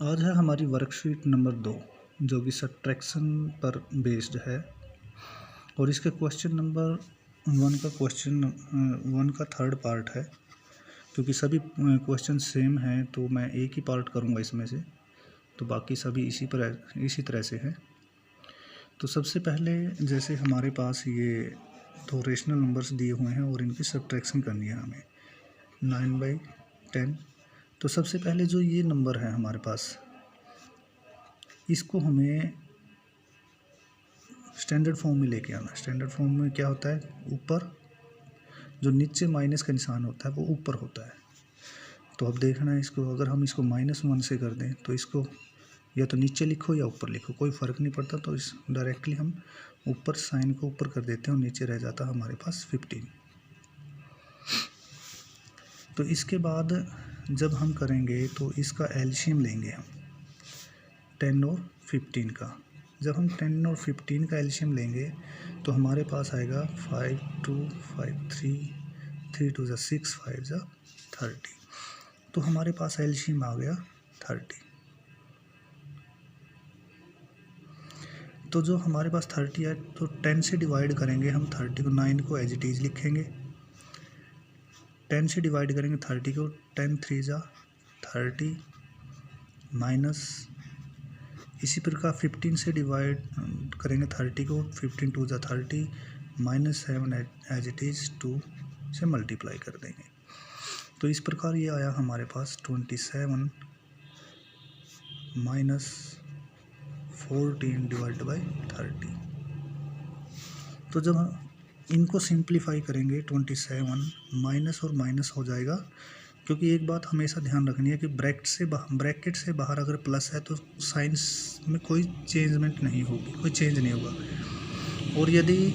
आज है हमारी वर्कशीट नंबर 2 जो कि सब्ट्रैक्शन पर बेस्ड है और इसके क्वेश्चन नंबर 1 का थर्ड पार्ट है। क्योंकि सभी क्वेश्चन सेम हैं तो मैं एक ही पार्ट करूंगा इसमें से, तो बाकी सभी इसी तरह से हैं। तो सबसे पहले जैसे हमारे पास ये दो रेशनल नंबर्स दिए हुए हैं और इनकी सब्ट्रैक्शन करनी है हमें 9/10। तो सबसे पहले जो ये नंबर है हमारे पास, इसको हमें स्टैंडर्ड फॉर्म में लेके आना। स्टैंडर्ड फॉर्म में क्या होता है, ऊपर जो नीचे माइनस का निशान होता है वो ऊपर होता है। तो अब देखना है इसको, अगर हम इसको -1 से कर दें तो इसको या तो नीचे लिखो या ऊपर लिखो, कोई फ़र्क नहीं पड़ता। तो इस डायरेक्टली हम ऊपर साइन को ऊपर कर देते हैं और नीचे रह जाता है हमारे पास 15। तो इसके बाद जब हम करेंगे तो इसका एलसीएम लेंगे हम 10 और 15 का। जब हम 10 और 15 का एलसीएम लेंगे तो हमारे पास आएगा 5 2 5 3 3 2 6 5 30। तो हमारे पास एलसीएम आ गया 30। तो जो हमारे पास 30 है तो 10 से डिवाइड करेंगे हम 30 को, 9 को एज इट इज़ लिखेंगे। 10 से डिवाइड करेंगे 30 को, 10 3 30 माइनस, इसी प्रकार 15 से डिवाइड करेंगे 30 को, 15 2 30 -7 एज इट इज़ 2 से मल्टीप्लाई कर देंगे। तो इस प्रकार ये आया हमारे पास 27 - 14 डिवाइड बाई 30। तो जब हम इनको सिंप्लीफाई करेंगे 27 माइनस और माइनस हो जाएगा। क्योंकि एक बात हमेशा ध्यान रखनी है कि ब्रैकेट से बाहर अगर प्लस है तो साइंस में कोई चेंजमेंट नहीं होगी, कोई चेंज नहीं होगा। और यदि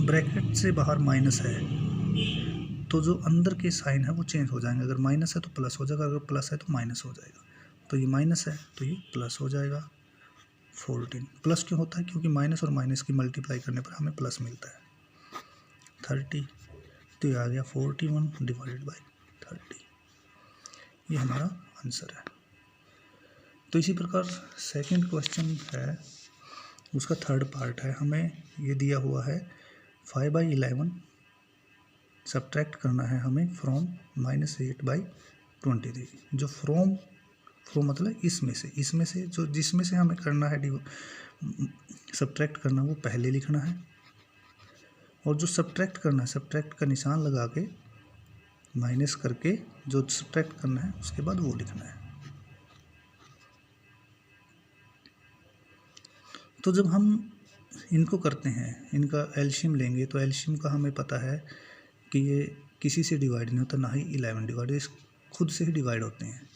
ब्रैकेट से बाहर माइनस है तो जो अंदर के साइन है वो चेंज हो जाएंगे। अगर माइनस है तो प्लस हो जाएगा, अगर प्लस है तो माइनस हो जाएगा। तो ये माइनस है तो ये प्लस हो जाएगा 14। प्लस क्यों होता है, क्योंकि माइनस और माइनस की मल्टीप्लाई करने पर हमें प्लस मिलता है 30। तो ये आ गया 41 डिवाइडेड बाई 30। ये हमारा आंसर है। तो इसी प्रकार सेकंड क्वेश्चन है, उसका थर्ड पार्ट है। हमें ये दिया हुआ है 5/11 सब्ट्रैक्ट करना है हमें फ्रॉम -8/23। जो फ्रॉम मतलब इसमें से जो जिसमें से हमें करना है सब्ट्रैक्ट करना, वो पहले लिखना है। और जो सब्ट्रैक्ट करना है, सब्ट्रैक्ट का निशान लगा के माइनस करके जो सब्ट्रैक्ट करना है उसके बाद वो लिखना है। तो जब हम इनको करते हैं, इनका एलसीएम लेंगे तो एलसीएम का हमें पता है कि ये किसी से डिवाइड नहीं होता, ना ही 11 डिवाइड, खुद से ही डिवाइड होते हैं।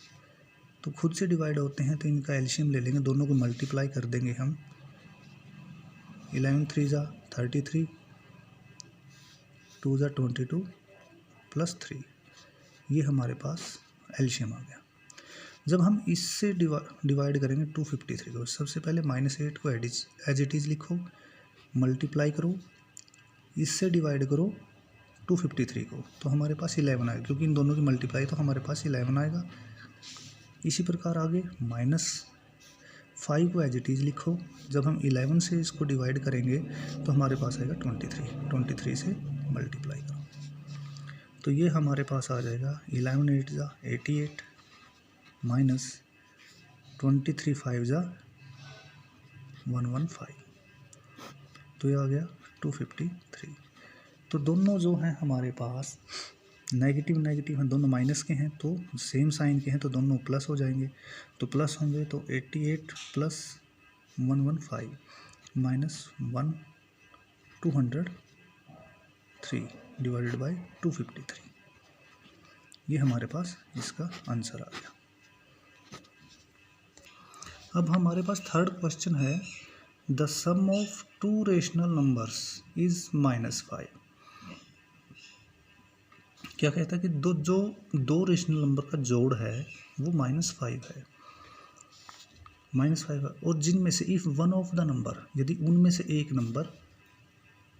तो खुद से डिवाइड होते हैं तो इनका एलसीएम ले लेंगे, दोनों को मल्टीप्लाई कर देंगे हम। 11 3 33 2 22 +3। ये हमारे पास एलसीएम आ गया। जब हम इससे डिवाइड करेंगे 253 को, सबसे पहले -8 को एज इट इज़ लिखो, मल्टीप्लाई करो, इससे डिवाइड करो 253 को, तो हमारे पास 11 आएगा। क्योंकि इन दोनों की मल्टीप्लाई तो हमारे पास 11 आएगा। इसी प्रकार आगे -5 को एज इट इज़ लिखो, जब हम 11 से इसको डिवाइड करेंगे तो हमारे पास आएगा 23 से मल्टीप्लाई करो। तो ये हमारे पास आ जाएगा 11 8 88 -23 5 115। तो ये आ गया 253। तो दोनों जो हैं हमारे पास नेगेटिव हैं, दोनों माइनस के हैं, तो सेम साइन के हैं तो दोनों प्लस हो जाएंगे। तो प्लस होंगे तो 88 + 115 -1 203 डिवाइडेड बाई 253। ये हमारे पास इसका आंसर आ गया। अब हमारे पास थर्ड क्वेश्चन है, the sum of 2 rational numbers is -5। क्या कहता है कि दो रेशनल नंबर का जोड़ है वो -5 है, -5 है। और जिनमें से if one of the number, यदि उनमें से एक नंबर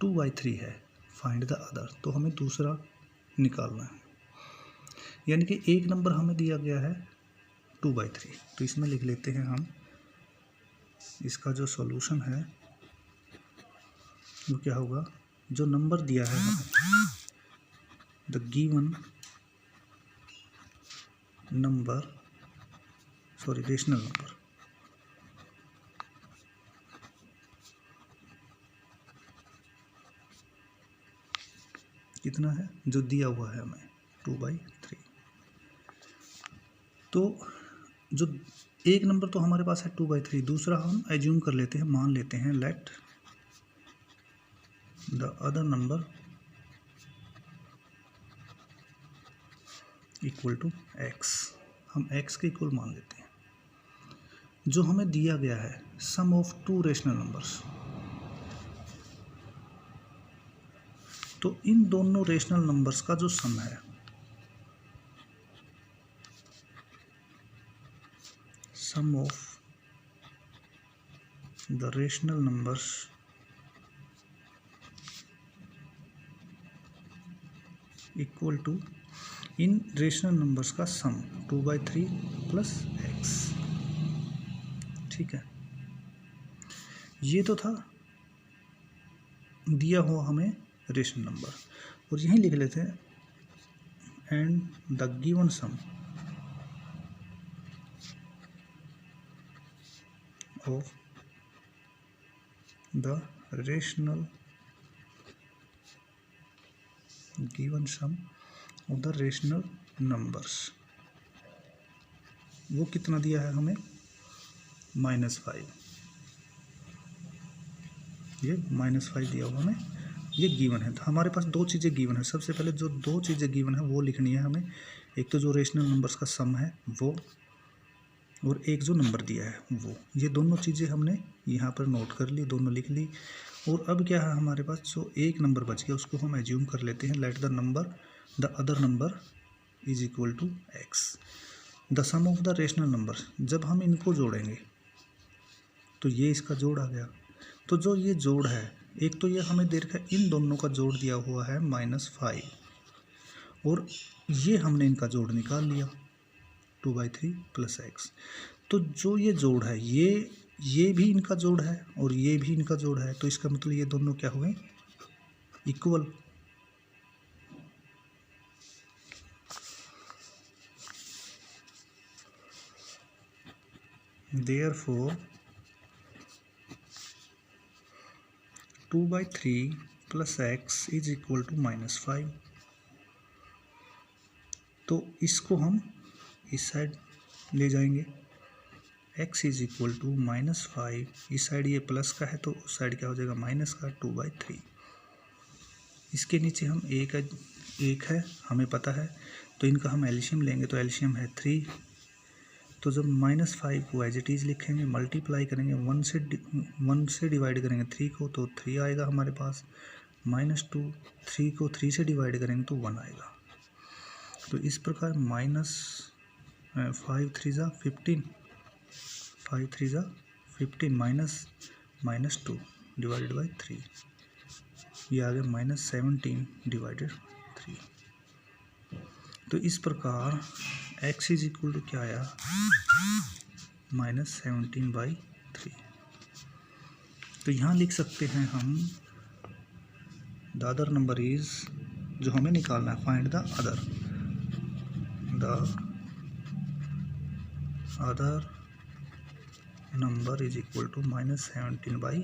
2/3 है, फाइंड द अदर। तो हमें दूसरा निकालना है। यानी कि एक नंबर हमें दिया गया है 2/3। तो इसमें लिख लेते हैं हम, इसका जो सॉल्यूशन है वो क्या होगा, जो नंबर दिया है हमें, the given number, sorry rational number, कितना है जो दिया हुआ है हमें 2/3। तो जो एक नंबर तो हमारे पास है 2/3, दूसरा हम एज्यूम कर लेते हैं, मान लेते हैं let the other number equal to x। हम x के इक्वल मान लेते हैं। जो हमें दिया गया है sum of two rational numbers, तो इन दोनों रेशनल नंबर्स का जो सम है, sum of the rational numbers equal to, इन रेशनल नंबर्स का सम 2/3 प्लस x। ठीक है, ये तो था दिया हुआ हमें रेशनल नंबर, और यहीं लिख लेते हैं and the given sum of the rational, given sum of the rational numbers, वो कितना दिया है हमें, -5। ये -5 दिया हुआ हमें, ये गिवन है। तो हमारे पास दो चीज़ें गिवन है। सबसे पहले जो दो चीज़ें गिवन है वो लिखनी है हमें, एक तो जो रेशनल नंबर्स का सम है वो, और एक जो नंबर दिया है वो। ये दोनों चीज़ें हमने यहाँ पर नोट कर ली, दोनों लिख ली। और अब क्या है हमारे पास, जो एक नंबर बच गया उसको हम एज्यूम कर लेते हैं, let the number the other number is equal to x। The sum of the rational number, जब हम इनको जोड़ेंगे तो ये इसका जोड़ आ गया। तो जो ये जोड़ है, एक तो ये हमें दे रखा है, इन दोनों का जोड़ दिया हुआ है -5, और ये हमने इनका जोड़ निकाल लिया 2/3 प्लस x। तो जो ये जोड़ है, ये भी इनका जोड़ है और ये भी इनका जोड़ है, तो इसका मतलब ये दोनों क्या हुए, equal. Therefore 2/3 plus x is equal to -5। तो इसको हम इस साइड ले जाएंगे, x इज इक्वल टू -5, इस साइड ये प्लस का है तो उस साइड क्या हो जाएगा, माइनस का 2/3। इसके नीचे हम एक है हमें पता है, तो इनका हम एलसीएम लेंगे, तो एलसीएम है 3। तो जब -5 को एज इट इज़ लिखेंगे, मल्टीप्लाई करेंगे 1 से डिवाइड करेंगे 3 को, तो 3 आएगा हमारे पास। -2, 3 को 3 से डिवाइड करेंगे तो 1 आएगा। तो इस प्रकार -5 3 ज़ा 15, 5 3 ज़ा 15 -2 डिवाइडेड बाई 3, ये आ गया -17 डिवाइडेड 3। तो इस प्रकार x इज इक्वल टू क्या आया, -17/3। तो यहाँ लिख सकते हैं हम, द अदर नंबर इज, जो हमें निकालना है, find the other number is equal to -17/3।